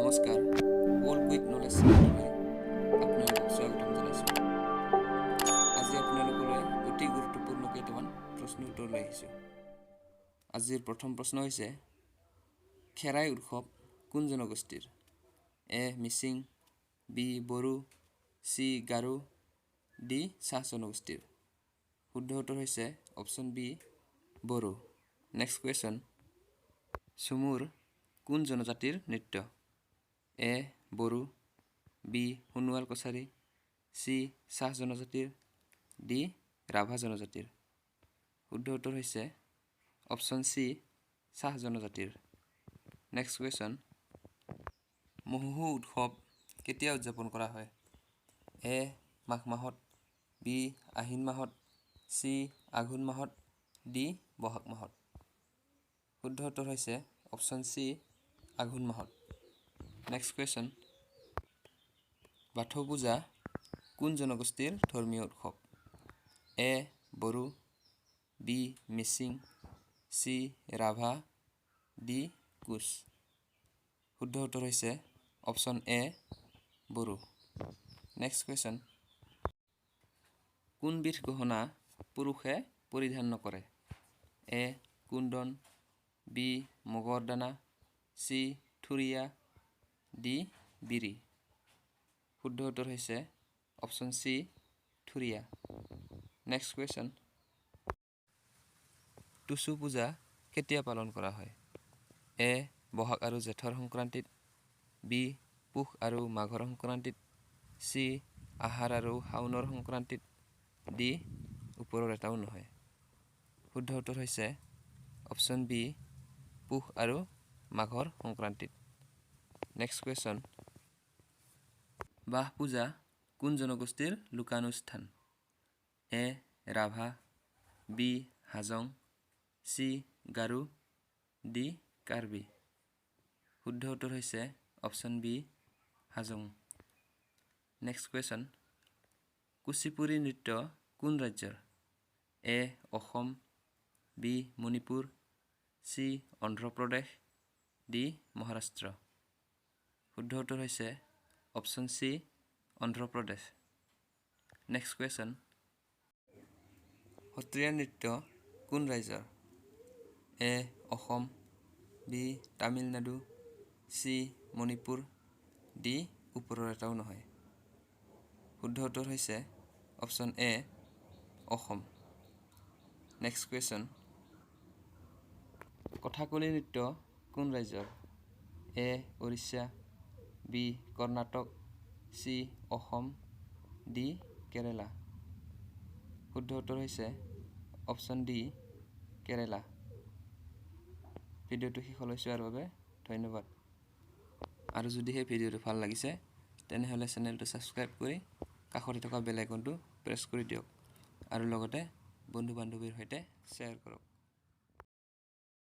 নমস্কাৰ all quick knowledge চেনেললৈ আপোনালোকক স্বাগতম জনাইছোঁ। আজি আপোনালোকলৈ অতি গুৰুত্বপূৰ্ণ কেইটামান প্ৰশ্ন উত্তৰ লৈ আহিছোঁ। আজিৰ প্ৰথম প্ৰশ্ন হৈছে খেৰাই উৎসৱ কোন জনগোষ্ঠীৰ? A Mising, B Bodo, C Garo, D চাহ জনগোষ্ঠীৰ। শুদ্ধ উত্তৰ হৈছে option B Bodo. Next question, Jhumur কোন জনজাতিৰ নৃত্য? A Bodo, B Sonowal Kachari, C চাহ জনজাতিৰ, ডি ৰাভা জনজাতিৰ। শুদ্ধ উত্তৰ হৈছে অপশ্যন চি চাহ জনজাতিৰ। নেক্সট কুৱেশ্যন, মহোহো উৎসৱ কেতিয়া উদযাপন কৰা হয়? এ মাঘ মাহত, বি আহিন মাহত, চি আঘোণ মাহত, ডি বহাগ মাহত। শুদ্ধ উত্তৰ হৈছে অপশ্যন চি আঘোণ মাহত। নেক্সট কুৱেশ্যন, বাথৌ পূজা কোন জনগোষ্ঠীৰ ধৰ্মীয় উৎসৱ? A Bodo, B Mising, C Rabha, D Koch. শুদ্ধ উত্তৰ হৈছে option A Bodo. Next question, কোনবিধ গহনা পুৰুষে পৰিধান নকৰে? এ কুন্দন, বি মগৰ দানা, চি থুৰীয়া, ডি বিৰি। শুদ্ধ উত্তৰ হৈছে অপশ্যন চি থুৰীয়া। নেক্সট কুৱেশ্যন, টুচু পূজা কেতিয়া পালন কৰা হয়? এ বহাগ আৰু জেঠৰ সংক্ৰান্তিত, বি পুহ আৰু মাঘৰ সংক্ৰান্তিত, চি আহাৰ আৰু শাওণৰ সংক্ৰান্তিত, ডি ওপৰৰ এটাও নহয়। শুদ্ধ উত্তৰ হৈছে অপশ্যন বি পুহ আৰু মাঘৰ সংক্ৰান্তিত। নেক্সট কুৱেশ্যন, বাহ পূজা কোন জনগোষ্ঠীৰ লোকানুষ্ঠান? A Rabha, B Hajong, C Garo, D Karbi. শুদ্ধ উত্তৰ হৈছে option B Hajong. Next question, Kuchipudi নৃত্য কোন ৰাজ্যৰ? A Assam, B Manipur, C Andhra Pradesh, D Maharashtra. শুদ্ধ উত্তৰ হৈছে option C Andhra Pradesh. Next question, Sattriya নৃত্য কোন ৰাজ্যৰ? A Assam, B Tamil Nadu, C Manipur, D ওপৰৰ এটাও নহয়। শুদ্ধ উত্তৰ হৈছে option A Assam. Next question, Kathakali নৃত্য কোন ৰাজ্যৰ? A Orissa, B Karnataka, C Assam, D কেৰেলা। শুদ্ধ উত্তৰ হৈছে অপশ্যন ডি কেৰেলা। ভিডিঅ'টো শেষলৈ চোৱাৰ বাবে ধন্যবাদ। আৰু যদিহে ভিডিঅ'টো ভাল লাগিছে তেনেহ'লে চেনেলটো ছাবস্ক্ৰাইব কৰি কাষতে থকা বেল আইকনটো প্ৰেছ কৰি দিয়ক আৰু লগতে বন্ধু বান্ধৱীৰ সৈতে শ্বেয়াৰ কৰক।